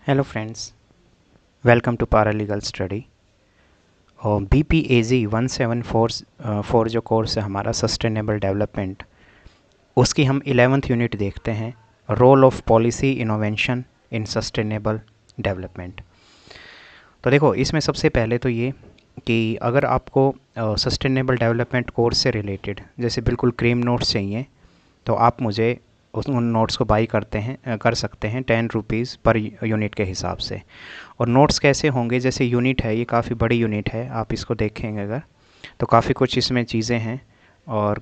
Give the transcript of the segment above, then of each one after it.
Hello friends, welcome to paralegal study. और BPAG 1744 जो course है हमारा सस्टेनेबल डेवलपमेंट, उसकी हम 11th यूनिट देखते हैं, role of policy innovation in sustainable development. तो देखो, इसमें सबसे पहले तो ये कि अगर आपको सस्टेनेबल डेवलपमेंट कोर्स से रिलेटेड जैसे बिल्कुल क्रीम नोट्स चाहिए तो आप मुझे उन नोट्स को बाई कर सकते हैं 10 रुपीज़ पर यूनिट के हिसाब से। और नोट्स कैसे होंगे, जैसे यूनिट है, ये काफ़ी बड़ी यूनिट है, आप इसको देखेंगे अगर तो काफ़ी कुछ इसमें चीज़ें हैं और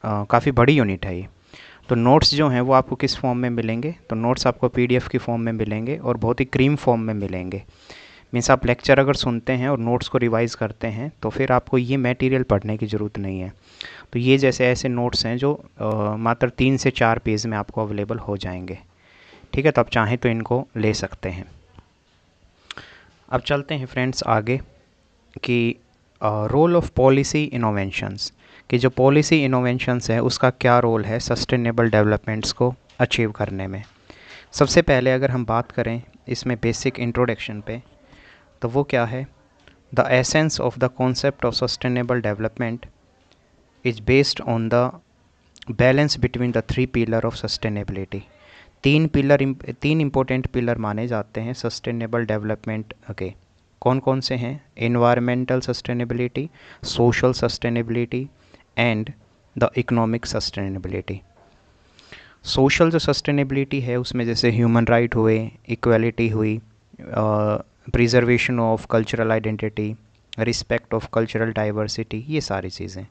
काफ़ी बड़ी यूनिट है ये। तो नोट्स जो हैं वो आपको किस फॉर्म में मिलेंगे, तो नोट्स आपको PDF की फॉर्म में मिलेंगे और बहुत ही क्रीम फॉर्म में मिलेंगे। मीन्स आप लेक्चर अगर सुनते हैं और नोट्स को रिवाइज़ करते हैं तो फिर आपको ये मटेरियल पढ़ने की ज़रूरत नहीं है। तो ये जैसे ऐसे नोट्स हैं जो मात्र 3 से 4 पेज में आपको अवेलेबल हो जाएंगे। ठीक है, तो आप चाहें तो इनको ले सकते हैं। अब चलते हैं फ्रेंड्स आगे कि रोल ऑफ पॉलिसी इनोवेशंस, कि जो पॉलिसी इनोवेशंस है उसका क्या रोल है सस्टेनेबल डेवलपमेंट्स को अचीव करने में। सबसे पहले अगर हम बात करें इसमें बेसिक इंट्रोडक्शन पे, तो वो क्या है, the essence of the concept of sustainable development is based on the balance between the 3 pillar of sustainability. तीन इंपॉर्टेंट पिलर माने जाते हैं सस्टेनेबल डेवलपमेंट के। कौन कौन से हैं? Environmental sustainability, social sustainability and the economic sustainability. Social जो सस्टेनेबिलिटी है उसमें जैसे ह्यूमन राइट हुए, इक्वलिटी हुई, preservation of cultural identity, respect of cultural diversity, ये सारी चीज़ें।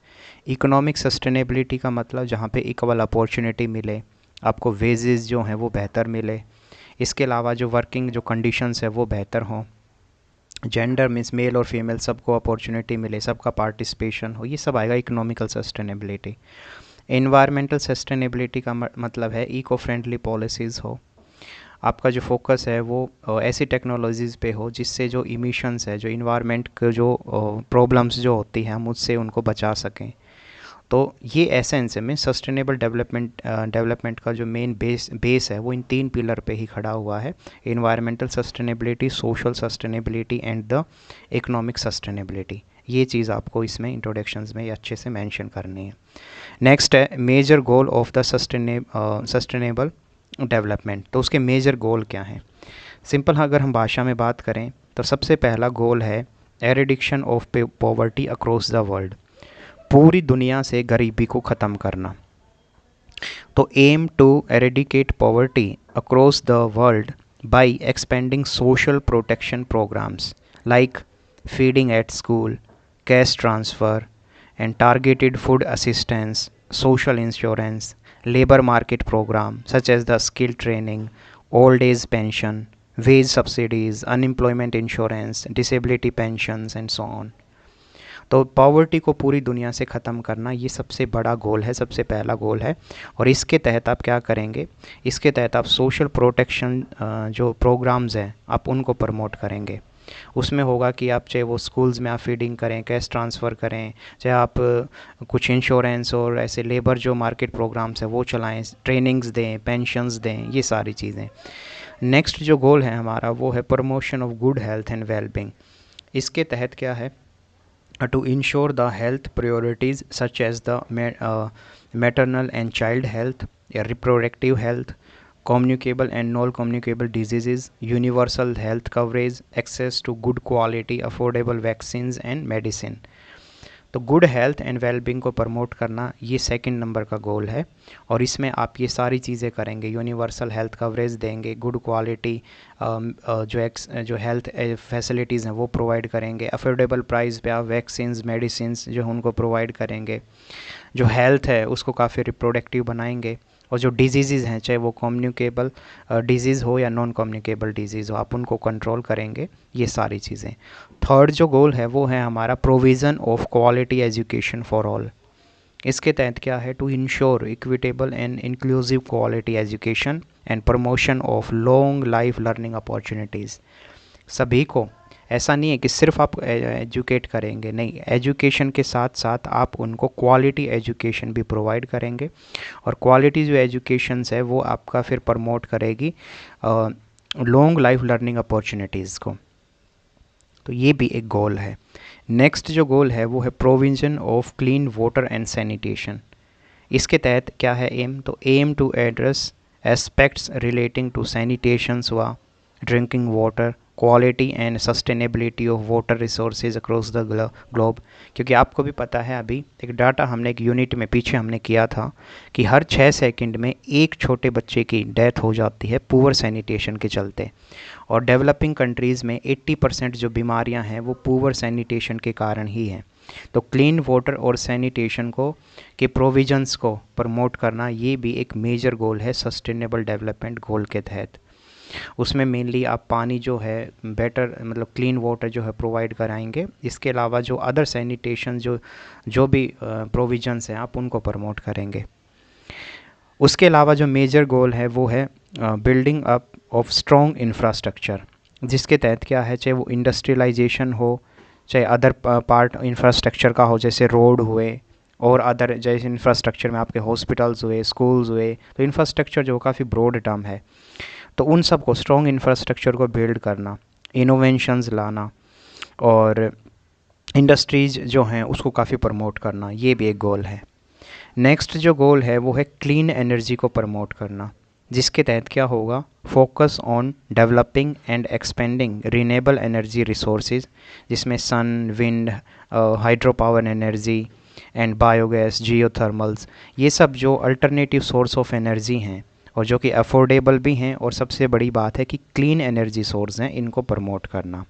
इकोनॉमिक सस्टेनेबिलिटी का मतलब जहाँ पे इक्वल अपॉर्चुनिटी मिले, आपको वेजेस जो हैं वो बेहतर मिले, इसके अलावा जो वर्किंग जो कंडीशंस है वो बेहतर हों, जेंडर मीन्स मेल और फीमेल सबको अपॉर्चुनिटी मिले, सबका पार्टिसिपेशन हो, ये सब आएगा इकोनॉमिकल सस्टेनेबिलिटी। इन्वायरमेंटल सस्टेनेबिलिटी का मतलब है इको फ्रेंडली पॉलिसीज़ हो, आपका जो फोकस है वो ऐसी टेक्नोलॉजीज़ पे हो जिससे जो इमिशंस है, जो इन्वायरमेंट के जो प्रॉब्लम्स जो होती हैं हम उससे उनको बचा सकें। तो ये एसेंस है में सस्टेनेबल डेवलपमेंट का जो मेन बेस है वो इन 3 पिलर पे ही खड़ा हुआ है, environmental sustainability, social sustainability and the economic sustainability. ये चीज़ आपको इसमें इंट्रोडक्शंस में अच्छे से मेंशन करनी है। नेक्स्ट है major goal of the sustainable development. तो उसके मेजर गोल क्या हैं? सिंपल अगर हम भाषा में बात करें तो सबसे पहला गोल है eradication of poverty across the world, पूरी दुनिया से गरीबी को ख़त्म करना। तो aim to eradicate poverty across the world by expanding social protection programs like feeding at school, cash transfer and targeted food assistance, social insurance, labor market program such as the skill training, old age pension, wage subsidies, unemployment insurance, disability pensions and so on। तो poverty को पूरी दुनिया से ख़त्म करना ये सबसे बड़ा गोल है, सबसे पहला गोल है। और इसके तहत आप क्या करेंगे, इसके तहत आप सोशल प्रोटेक्शन जो प्रोग्राम्स हैं आप उनको प्रमोट करेंगे। उसमें होगा कि आप चाहे वो स्कूल्स में आप फीडिंग करें, कैश ट्रांसफ़र करें, चाहे आप कुछ इंश्योरेंस और ऐसे लेबर जो मार्केट प्रोग्राम्स है वो चलाएं, ट्रेनिंग्स दें, पेंशन्स दें, ये सारी चीज़ें। नेक्स्ट जो गोल है हमारा वो है promotion of good health and wellbeing. इसके तहत क्या है, to ensure the health priorities such as the maternal and child health, reproductive health, communicable and non-communicable diseases, universal health coverage, access to good quality affordable vaccines and medicine। तो good health and wellbeing को promote करना ये second number का गोल है। और इसमें आप ये सारी चीज़ें करेंगे, यूनिवर्सल हेल्थ कवरेज देंगे, गुड क्वालिटी जो हेल्थ फैसिलिटीज़ हैं वो प्रोवाइड करेंगे, अफोर्डेबल प्राइस पे आप वैक्सीन्स, मेडिसिन्स जो उनको प्रोवाइड करेंगे, जो हेल्थ है उसको काफ़ी रिप्रोडक्टिव बनाएंगे, और जो डिजीज़ हैं चाहे वो कम्युनिकेबल डिजीज़ हो या नॉन कम्युनिकेबल डिजीज़ हो आप उनको कंट्रोल करेंगे, ये सारी चीज़ें। थर्ड जो गोल है वो है हमारा provision of quality education for all. इसके तहत क्या है, to ensure equitable and inclusive quality education and promotion of long life learning opportunities. सभी को, ऐसा नहीं है कि सिर्फ आप एजुकेट करेंगे, नहीं, एजुकेशन के साथ साथ आप उनको क्वालिटी एजुकेशन भी प्रोवाइड करेंगे। और क्वालिटी जो एजुकेशंस है वो आपका फिर प्रमोट करेगी लॉन्ग लाइफ लर्निंग अपॉर्चुनिटीज़ को। तो ये भी एक गोल है। नेक्स्ट जो गोल है वो है provision of clean water and sanitation. इसके तहत क्या है एम, तो aim to address aspects relating to sanitation हुआ, drinking water, quality and sustainability of water resources across the globe. क्योंकि आपको भी पता है, अभी एक डाटा हमने एक यूनिट में पीछे हमने किया था कि हर 6 सेकंड में एक छोटे बच्चे की डेथ हो जाती है पुअर सैनिटेशन के चलते। और डेवलपिंग कंट्रीज़ में 80% जो बीमारियां हैं वो पुअर सैनिटेशन के कारण ही हैं। तो क्लीन वाटर और सैनिटेशन को के प्रोविजंस को प्रमोट करना ये भी एक मेजर गोल है सस्टेनेबल डेवलपमेंट गोल के तहत। उसमें मेनली आप पानी जो है बेटर मतलब क्लीन वाटर जो है प्रोवाइड कराएंगे। इसके अलावा जो अदर सैनिटेशन जो जो भी प्रोविजंस हैं आप उनको प्रमोट करेंगे। उसके अलावा जो मेजर गोल है वो है building up of strong infrastructure, जिसके तहत क्या है, चाहे वो इंडस्ट्रियलाइजेशन हो, चाहे अदर पार्ट इंफ्रास्ट्रक्चर का हो, जैसे रोड हुए और अदर जैसे इंफ्रास्ट्रक्चर में आपके हॉस्पिटल्स हुए, स्कूल्स हुए। तो इंफ्रास्ट्रक्चर जो काफ़ी ब्रॉड टर्म है, तो उन सब को स्ट्रॉन्ग इंफ्रास्ट्रक्चर को बिल्ड करना, इनोवेशंस लाना और इंडस्ट्रीज़ जो हैं उसको काफ़ी प्रमोट करना, ये भी एक गोल है। नेक्स्ट जो गोल है वो है क्लीन एनर्जी को प्रमोट करना, जिसके तहत क्या होगा, focus on developing and expanding renewable energy resources, जिसमें sun, wind, hydro power energy and biogas, geothermals, ये सब जो अल्टरनेटिव सोर्स ऑफ एनर्जी हैं और जो कि अफोर्डेबल भी हैं और सबसे बड़ी बात है कि क्लीन एनर्जी सोर्स हैं, इनको प्रमोट करना।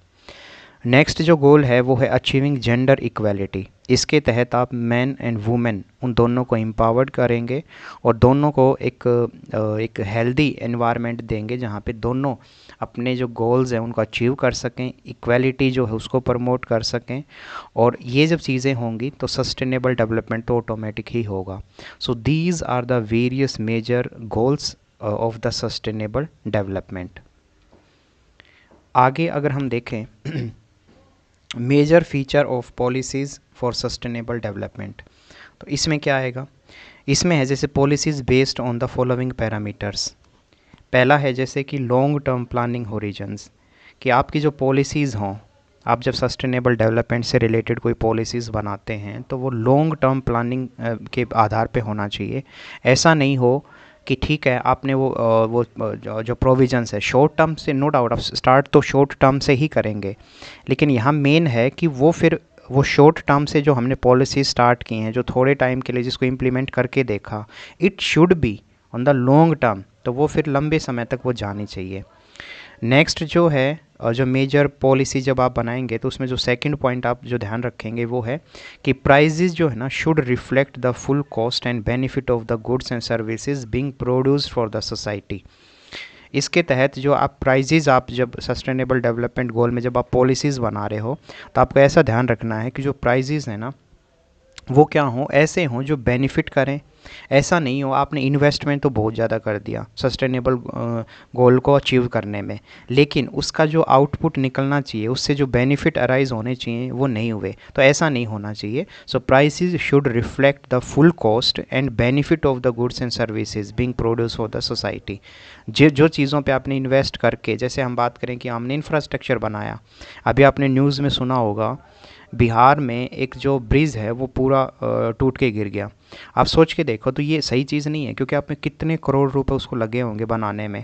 नेक्स्ट जो गोल है वो है अचीविंग जेंडर इक्वालिटी। इसके तहत आप मैन एंड वुमेन उन दोनों को एम्पावर्ड करेंगे और दोनों को एक हेल्दी एनवायरनमेंट देंगे जहाँ पे दोनों अपने जो गोल्स हैं उनको अचीव कर सकें, इक्वालिटी जो है उसको प्रमोट कर सकें। और ये जब चीज़ें होंगी तो सस्टेनेबल डेवलपमेंट तो ऑटोमेटिक ही होगा। So these are the various major goals of the sustainable development. आगे अगर हम देखें major feature of policies for sustainable development, तो इसमें क्या आएगा, इसमें है जैसे policies based on the following parameters. पहला है जैसे कि लॉन्ग टर्म प्लानिंग होरिजन्स, कि आपकी जो पॉलिसीज़ हों, आप जब सस्टेनेबल डेवलपमेंट से रिलेटेड कोई पॉलिसीज़ बनाते हैं तो वो लॉन्ग टर्म प्लानिंग के आधार पे होना चाहिए। ऐसा नहीं हो कि ठीक है आपने वो जो प्रोविजंस है शॉर्ट टर्म से, नो डाउट आप स्टार्ट तो शॉर्ट टर्म से ही करेंगे, लेकिन यहाँ मेन है कि वो शॉर्ट टर्म से जो हमने पॉलिसी स्टार्ट की हैं, जो थोड़े टाइम के लिए जिसको इम्प्लीमेंट करके देखा, it should be on the long term, तो वो फिर लंबे समय तक वो जानी चाहिए। नेक्स्ट जो है जो मेजर पॉलिसी जब आप बनाएंगे तो उसमें जो सेकंड पॉइंट आप जो ध्यान रखेंगे वो है कि प्राइजेस जो है ना should reflect the full cost and benefit of the goods and services being produced for the society. इसके तहत जो आप प्राइजेज, आप जब सस्टेनेबल डेवलपमेंट गोल में जब आप पॉलिसीज़ बना रहे हो तो आपको ऐसा ध्यान रखना है कि जो प्राइजेज हैं ना वो क्या हों, ऐसे हों जो बेनिफिट करें। ऐसा नहीं हो आपने इन्वेस्टमेंट तो बहुत ज़्यादा कर दिया सस्टेनेबल गोल को अचीव करने में, लेकिन उसका जो आउटपुट निकलना चाहिए, उससे जो बेनिफिट अराइज होने चाहिए वो नहीं हुए, तो ऐसा नहीं होना चाहिए। So prices should reflect the full cost and benefit of the goods and services being produce for the society. जो चीज़ों पे आपने इन्वेस्ट करके, जैसे हम बात करें कि हमने इंफ्रास्ट्रक्चर बनाया, अभी आपने न्यूज़ में सुना होगा बिहार में एक जो ब्रिज है वो पूरा टूट के गिर गया। आप सोच के देखो तो ये सही चीज़ नहीं है, क्योंकि आपने कितने करोड़ रुपए उसको लगे होंगे बनाने में,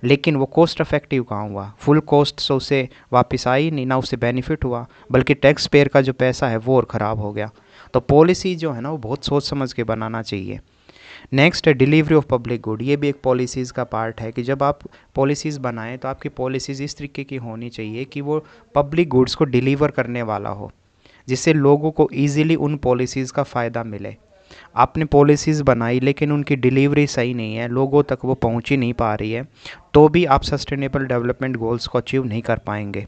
लेकिन वो कॉस्ट इफेक्टिव कहाँ हुआ, फुल कॉस्ट से उसे वापस आई नहीं, ना उससे बेनिफिट हुआ, बल्कि टैक्स पेयर का जो पैसा है वो और ख़राब हो गया। तो पॉलिसी जो है ना वो बहुत सोच समझ के बनाना चाहिए। नेक्स्ट है डिलीवरी ऑफ पब्लिक गुड। ये भी एक पॉलिसीज़ का पार्ट है कि जब आप पॉलिसीज़ बनाएं तो आपकी पॉलिसीज़ इस तरीके की होनी चाहिए कि वो पब्लिक गुड्स को डिलीवर करने वाला हो, जिससे लोगों को ईज़िली उन पॉलिसीज़ का फ़ायदा मिले। आपने पॉलिसीज़ बनाई लेकिन उनकी डिलीवरी सही नहीं है, लोगों तक वो पहुंच ही नहीं पा रही है, तो भी आप सस्टेनेबल डेवलपमेंट गोल्स को अचीव नहीं कर पाएंगे।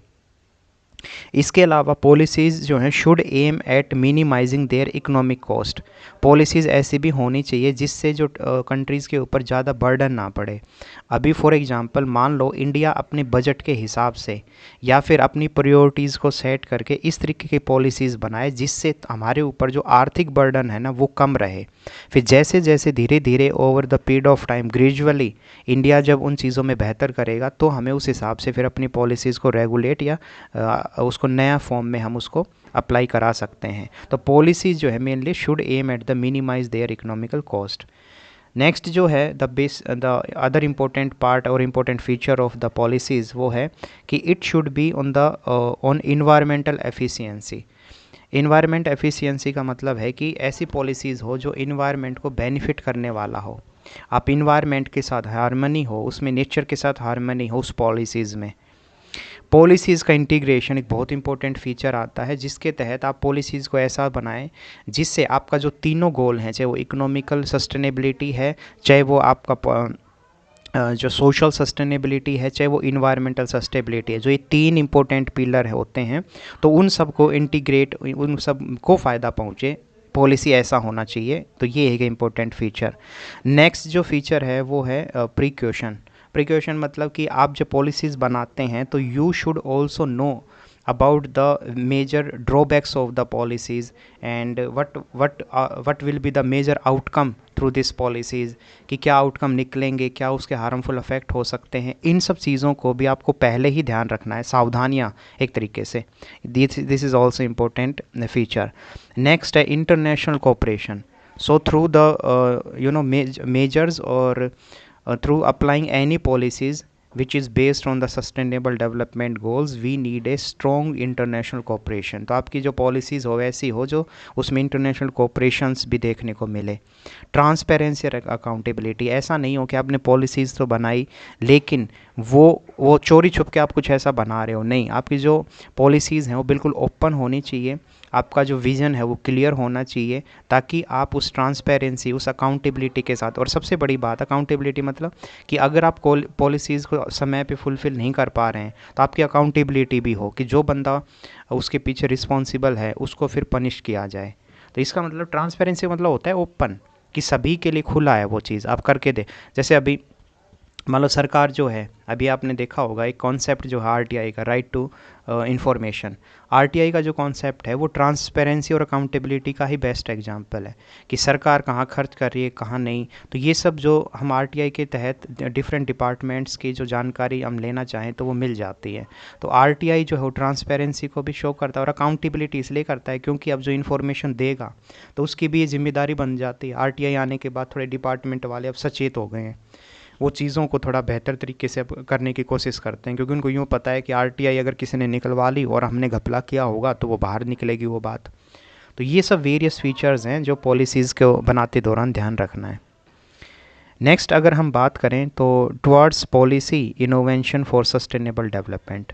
इसके अलावा पॉलिसीज़ जो हैं should aim at minimizing their economic cost. Policies ऐसी भी होनी चाहिए जिससे जो कंट्रीज़ के ऊपर ज़्यादा बर्डन ना पड़े। अभी फॉर एग्जांपल मान लो इंडिया अपने बजट के हिसाब से या फिर अपनी प्रायोरिटीज़ को सेट करके इस तरीके की पॉलिसीज़ बनाए जिससे हमारे ऊपर जो आर्थिक बर्डन है ना वो कम रहे। फिर जैसे जैसे धीरे धीरे over the period of time gradually India जब उन चीज़ों में बेहतर करेगा तो हमें उस हिसाब से फिर अपनी पॉलिसीज़ को रेगुलेट या उसको नया फॉर्म में हम उसको अप्लाई करा सकते हैं। तो पॉलिसीज़ जो है mainly should aim at the minimize their economical cost. Next जो है द अदर इम्पोर्टेंट पार्ट और important feature of the policies वो है कि it should be on environmental efficiency. Environment efficiency का मतलब है कि ऐसी पॉलिसीज़ हो जो इन्वायरमेंट को बेनिफिट करने वाला हो। आप इन्वायरमेंट के साथ हारमनी हो, उसमें नेचर के साथ हारमनी हो उस पॉलिसीज़ में। पॉलिसीज़ का इंटीग्रेशन एक बहुत इंपॉर्टेंट फीचर आता है जिसके तहत आप पॉलिसीज़ को ऐसा बनाएं जिससे आपका जो तीनों गोल हैं, चाहे वो इकोनॉमिकल सस्टेनेबिलिटी है, चाहे वो आपका जो सोशल सस्टेनेबिलिटी है, चाहे वो इन्वायरमेंटल सस्टेबिलिटी है, जो ये तीन इंपॉर्टेंट पिलर होते हैं, तो उन सब को इंटीग्रेट, उन सब को फ़ायदा पहुँचे, पॉलिसी ऐसा होना चाहिए। तो ये एक इम्पोर्टेंट फीचर। नेक्स्ट जो फीचर है वो है प्रिकॉशन। प्रिकॉशन मतलब कि आप जब पॉलिसीज़ बनाते हैं तो you should also know about the major drawbacks of the policies and what will be the major outcome through this policies, कि क्या आउटकम निकलेंगे, क्या उसके हार्मफुल इफेक्ट हो सकते हैं। इन सब चीज़ों को भी आपको पहले ही ध्यान रखना है, सावधानियाँ एक तरीके से। This is also important feature. Next है international cooperation. So through the measures और through applying any policies which is based on the sustainable development goals we need a strong international cooperation। तो आपकी जो पॉलिसीज़ हो ऐसी हो जो उसमें इंटरनेशनल कोऑपरेशंस भी देखने को मिले। ट्रांसपेरेंसी और अकाउंटेबिलिटी, ऐसा नहीं हो कि आपने पॉलिसीज़ तो बनाई लेकिन वो चोरी छुप के आप कुछ ऐसा बना रहे हो, नहीं। आपकी जो पॉलिसीज़ हैं वो बिल्कुल ओपन होनी चाहिए, आपका जो विज़न है वो क्लियर होना चाहिए, ताकि आप उस ट्रांसपेरेंसी, उस अकाउंटेबिलिटी के साथ, और सबसे बड़ी बात अकाउंटेबिलिटी मतलब कि अगर आप पॉलिसीज़ को समय पे फुलफ़िल नहीं कर पा रहे हैं तो आपकी अकाउंटेबिलिटी भी हो कि जो बंदा उसके पीछे रिस्पॉन्सिबल है उसको फिर पनिश किया जाए। तो इसका मतलब ट्रांसपेरेंसी मतलब होता है ओपन, कि सभी के लिए खुला है वो चीज़, आप करके दे। जैसे अभी मान लो सरकार जो है, अभी आपने देखा होगा एक कॉन्सेप्ट जो है आरटीआई का, राइट टू इंफॉर्मेशन। आरटीआई का जो कॉन्सेप्ट है वो ट्रांसपेरेंसी और अकाउंटेबिलिटी का ही बेस्ट एग्जांपल है कि सरकार कहाँ खर्च कर रही है, कहाँ नहीं। तो ये सब जो हम आरटीआई के तहत डिफरेंट डिपार्टमेंट्स की जो जानकारी हम लेना चाहें तो वो मिल जाती है। तो आरटीआई जो है वो ट्रांसपेरेंसी को भी शो करता है और अकाउंटेबिलिटी इसलिए करता है क्योंकि अब जो इन्फॉर्मेशन देगा तो उसकी भी ये जिम्मेदारी बन जाती है। आरटीआई आने के बाद थोड़े डिपार्टमेंट वाले अब सचेत हो गए हैं, वो चीज़ों को थोड़ा बेहतर तरीके से करने की कोशिश करते हैं, क्योंकि उनको यूँ पता है कि आरटीआई अगर किसी ने निकलवा ली और हमने घपला किया होगा तो वो बाहर निकलेगी वो बात। तो ये सब वेरियस फीचर्स हैं जो पॉलिसीज़ को बनाते दौरान ध्यान रखना है। नेक्स्ट अगर हम बात करें तो towards policy innovation for sustainable development.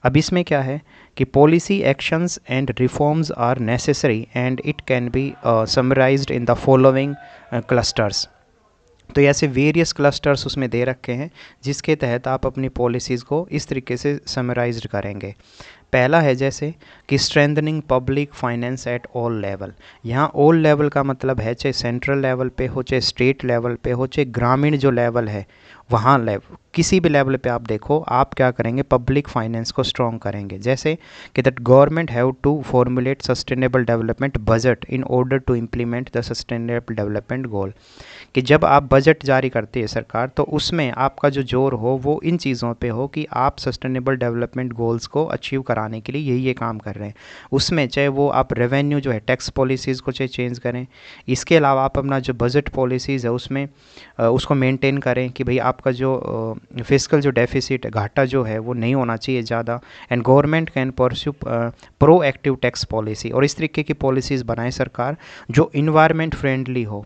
अब इसमें क्या है कि policy actions and reforms are necessary and it can be summarized in the following clusters. तो ऐसे वेरियस क्लस्टर्स उसमें दे रखे हैं जिसके तहत आप अपनी पॉलिसीज़ को इस तरीके से समराइज्ड करेंगे। पहला है जैसे कि strengthening public finance at all level. यहाँ ऑल लेवल का मतलब है चाहे सेंट्रल लेवल पे हो, चाहे स्टेट लेवल पे हो, चाहे ग्रामीण जो लेवल है वहाँ किसी भी लेवल पे आप देखो, आप क्या करेंगे, पब्लिक फाइनेंस को स्ट्रॉन्ग करेंगे। जैसे कि that government have to formulate sustainable development budget in order to implement the sustainable development goal. कि जब आप बजट जारी करती है सरकार तो उसमें आपका जो जोर हो वो इन चीज़ों पे हो कि आप सस्टेनेबल डेवलपमेंट गोल्स को अचीव कराने के लिए ये काम कर रहे हैं। उसमें चाहे वो आप रेवेन्यू जो है टैक्स पॉलिसीज़ को चाहे चेंज करें, इसके अलावा आप अपना जो बजट पॉलिसीज़ है उसमें उसको मेंटेन करें कि भाई आपका जो फिस्कल जो डेफिसिट है, घाटा जो है वो नहीं होना चाहिए ज़्यादा। And government can pursue proactive tax policy, और इस तरीके की पॉलिसीज़ बनाए सरकार जो इन्वायरमेंट फ्रेंडली हो।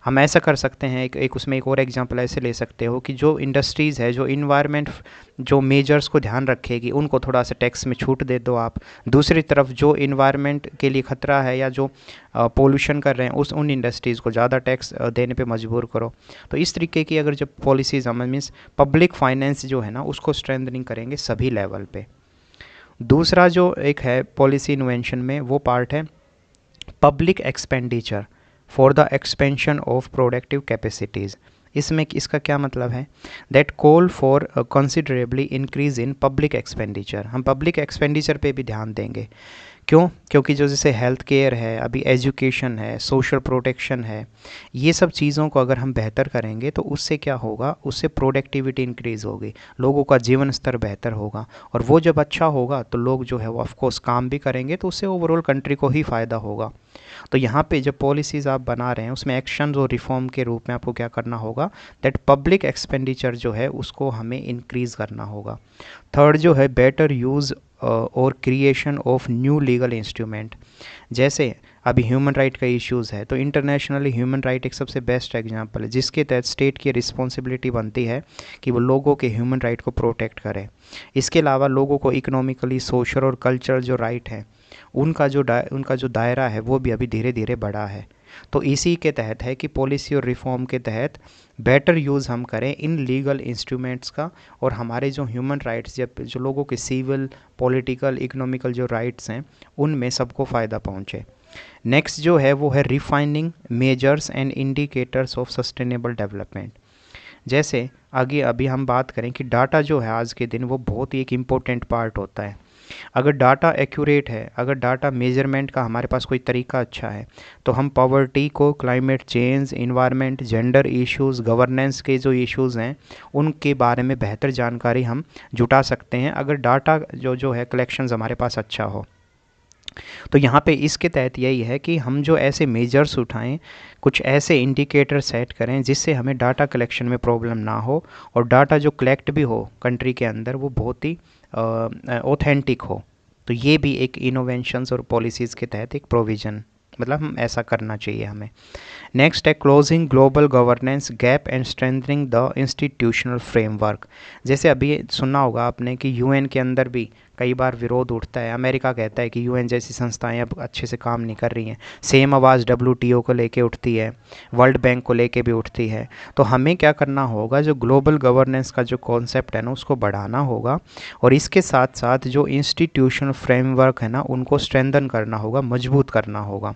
हम ऐसा कर सकते हैं, एक उसमें एक और एग्जांपल ऐसे ले सकते हो कि जो इंडस्ट्रीज़ है जो इन्वायरमेंट जो मेजर्स को ध्यान रखेगी उनको थोड़ा सा टैक्स में छूट दे दो आप। दूसरी तरफ जो इन्वायरमेंट के लिए ख़तरा है या जो पोल्यूशन कर रहे हैं उन इंडस्ट्रीज़ को ज़्यादा टैक्स देने पे मजबूर करो। तो इस तरीके की अगर जब पॉलिसीज़ हम मीन्स पब्लिक फाइनेंस जो है ना उसको स्ट्रेंथनिंग करेंगे सभी लेवल पे। दूसरा जो एक है पॉलिसी इन्वेंशन में, वो पार्ट है public expenditure for the expansion of productive capacities. इसमें इसका क्या मतलब है, that call for considerably increase in public expenditure. हम पब्लिक एक्सपेंडिचर पे भी ध्यान देंगे। क्यों? क्योंकि जो जैसे हेल्थ केयर है, अभी एजुकेशन है, सोशल प्रोटेक्शन है, ये सब चीज़ों को अगर हम बेहतर करेंगे तो उससे क्या होगा, उससे प्रोडक्टिविटी इंक्रीज़ होगी, लोगों का जीवन स्तर बेहतर होगा, और वो जब अच्छा होगा तो लोग जो है वो ऑफकोर्स काम भी करेंगे, तो उससे ओवरऑल कंट्री को ही फ़ायदा होगा। तो यहाँ पे जब पॉलिसीज़ आप बना रहे हैं उसमें एक्शन और रिफॉर्म के रूप में आपको क्या करना होगा, दैट पब्लिक एक्सपेंडिचर जो है उसको हमें इंक्रीज़ करना होगा। थर्ड जो है बेटर यूज़ और creation of new legal instrument. जैसे अभी ह्यूमन राइट का इश्यूज़ है, तो इंटरनेशनली ह्यूमन राइट एक सबसे बेस्ट एग्जांपल है, जिसके तहत स्टेट की रिस्पॉन्सिबिलिटी बनती है कि वो लोगों के ह्यूमन राइट को प्रोटेक्ट करे। इसके अलावा लोगों को इकोनॉमिकली, सोशल और कल्चरल जो राइट है उनका जो दायरा है वो भी अभी धीरे धीरे बढ़ा है। तो इसी के तहत है कि पॉलिसी और रिफॉर्म के तहत बेटर यूज़ हम करें इन लीगल इंस्ट्रूमेंट्स का, और हमारे जो ह्यूमन राइट्स, जो लोगों के सिविल, पॉलिटिकल, इकोनॉमिकल जो राइट्स हैं उनमें सबको फ़ायदा पहुँचे। नेक्स्ट जो है वो है refining measures and indicators of sustainable development. जैसे आगे अभी हम बात करें कि डाटा जो है आज के दिन वो बहुत ही एक इम्पोर्टेंट पार्ट होता है। अगर डाटा एक्यूरेट है, अगर डाटा मेजरमेंट का हमारे पास कोई तरीका अच्छा है, तो हम पॉवर्टी को, climate change, environment, gender issues, governance के जो इश्यूज़ हैं उनके बारे में बेहतर जानकारी हम जुटा सकते हैं, अगर डाटा जो है कलेक्शंस हमारे पास अच्छा हो। तो यहाँ पे इसके तहत यही है कि हम जो ऐसे मेजर्स उठाएं, कुछ ऐसे इंडिकेटर सेट करें जिससे हमें डाटा कलेक्शन में प्रॉब्लम ना हो, और डाटा जो कलेक्ट भी हो कंट्री के अंदर वो बहुत ही ऑथेंटिक हो। तो ये भी एक इनोवेशंस और पॉलिसीज़ के तहत एक प्रोविज़न, मतलब हम ऐसा करना चाहिए हमें। नेक्स्ट है closing global governance gap and strengthening the institutional framework. जैसे अभी सुना होगा आपने कि यूएन के अंदर भी कई बार विरोध उठता है। अमेरिका कहता है कि यूएन जैसी संस्थाएं अब अच्छे से काम नहीं कर रही हैं। सेम आवाज़ डब्ल्यूटीओ को लेके उठती है, वर्ल्ड बैंक को लेके भी उठती है। तो हमें क्या करना होगा, जो ग्लोबल गवर्नेंस का जो कॉन्सेप्ट है ना उसको बढ़ाना होगा, और इसके साथ साथ जो इंस्टीट्यूशनल फ्रेमवर्क है ना उनको स्ट्रेंथन करना होगा, मजबूत करना होगा।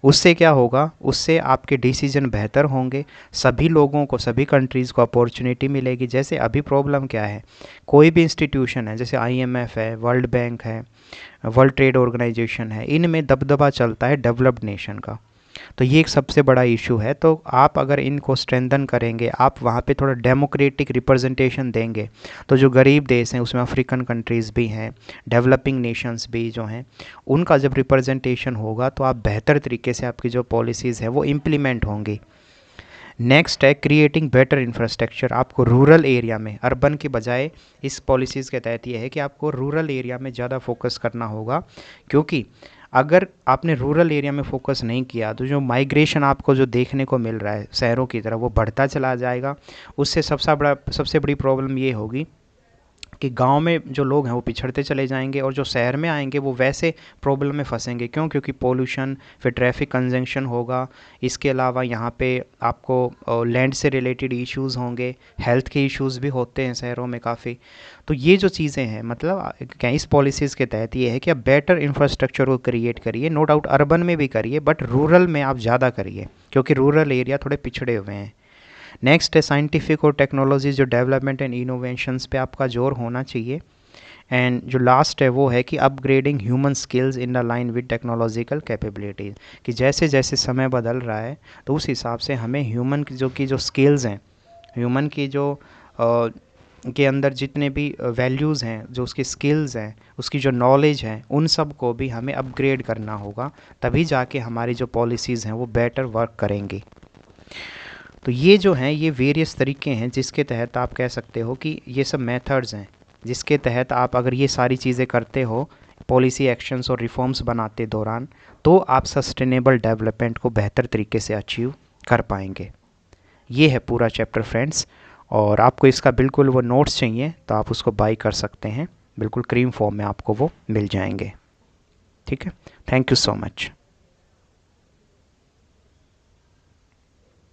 उससे क्या होगा, उससे आपके डिसीजन बेहतर होंगे, सभी लोगों को, सभी कंट्रीज़ को अपॉर्चुनिटी मिलेगी। जैसे अभी प्रॉब्लम क्या है, कोई भी इंस्टीट्यूशन है, जैसे आईएमएफ है, वर्ल्ड बैंक है, वर्ल्ड ट्रेड ऑर्गेनाइजेशन है, इनमें दबदबा चलता है डेवलप्ड नेशन का। तो ये एक सबसे बड़ा इशू है। तो आप अगर इनको स्ट्रेंथन करेंगे, आप वहाँ पे थोड़ा डेमोक्रेटिक रिप्रेजेंटेशन देंगे, तो जो गरीब देश हैं उसमें अफ्रीकन कंट्रीज़ भी हैं, डेवलपिंग नेशंस भी जो हैं, उनका जब रिप्रेजेंटेशन होगा तो आप बेहतर तरीके से आपकी जो पॉलिसीज़ है वो इम्प्लीमेंट होंगी। नेक्स्ट है क्रिएटिंग बेटर इंफ्रास्ट्रक्चर। आपको रूरल एरिया में, अर्बन के बजाय इस पॉलिसीज़ के तहत ये है कि आपको रूरल एरिया में ज़्यादा फोकस करना होगा, क्योंकि अगर आपने रूरल एरिया में फोकस नहीं किया तो जो माइग्रेशन आपको जो देखने को मिल रहा है शहरों की तरफ, वो बढ़ता चला जाएगा। उससे सबसे बड़ी प्रॉब्लम ये होगी कि गांव में जो लोग हैं वो पिछड़ते चले जाएंगे, और जो शहर में आएंगे वो वैसे प्रॉब्लम में फंसेंगे। क्यों? क्योंकि पोल्यूशन, फिर ट्रैफिक कंजंक्शन होगा। इसके अलावा यहाँ पे आपको लैंड से रिलेटेड इश्यूज़ होंगे, हेल्थ के इश्यूज़ भी होते हैं शहरों में काफ़ी। तो ये जो चीज़ें हैं, मतलब क्या इस पॉलिसीज़ के तहत ये है कि आप बेटर इंफ्रास्ट्रक्चर को क्रिएट करिए। नो डाउट अर्बन में भी करिए, बट रूरल में आप ज़्यादा करिए, क्योंकि रूरल एरिया थोड़े पिछड़े हुए हैं। नेक्स्ट है साइंटिफिक और टेक्नोलॉजी जो डेवलपमेंट एंड इनोवेशंस पे आपका जोर होना चाहिए। एंड जो लास्ट है वो है कि upgrading human skills in the line with technological capabilities, कि जैसे जैसे समय बदल रहा है तो उस हिसाब से हमें ह्यूमन की जो स्किल्स हैं, ह्यूमन की जो के अंदर जितने भी वैल्यूज़ हैं, जो उसकी स्किल्स हैं, उसकी जो नॉलेज है, उन सब को भी हमें अपग्रेड करना होगा, तभी जाके हमारी जो पॉलिसीज़ हैं वो बेटर वर्क करेंगी। तो ये जो हैं ये वेरियस तरीके हैं जिसके तहत आप कह सकते हो कि ये सब मेथड्स हैं जिसके तहत आप अगर ये सारी चीज़ें करते हो, पॉलिसी एक्शंस और रिफॉर्म्स बनाते दौरान, तो आप सस्टेनेबल डेवलपमेंट को बेहतर तरीके से अचीव कर पाएंगे। ये है पूरा चैप्टर फ्रेंड्स, और आपको इसका बिल्कुल वो नोट्स चाहिए तो आप उसको बाई कर सकते हैं, बिल्कुल क्रीम फॉर्म में आपको वो मिल जाएंगे। ठीक है, थैंक यू सो मच।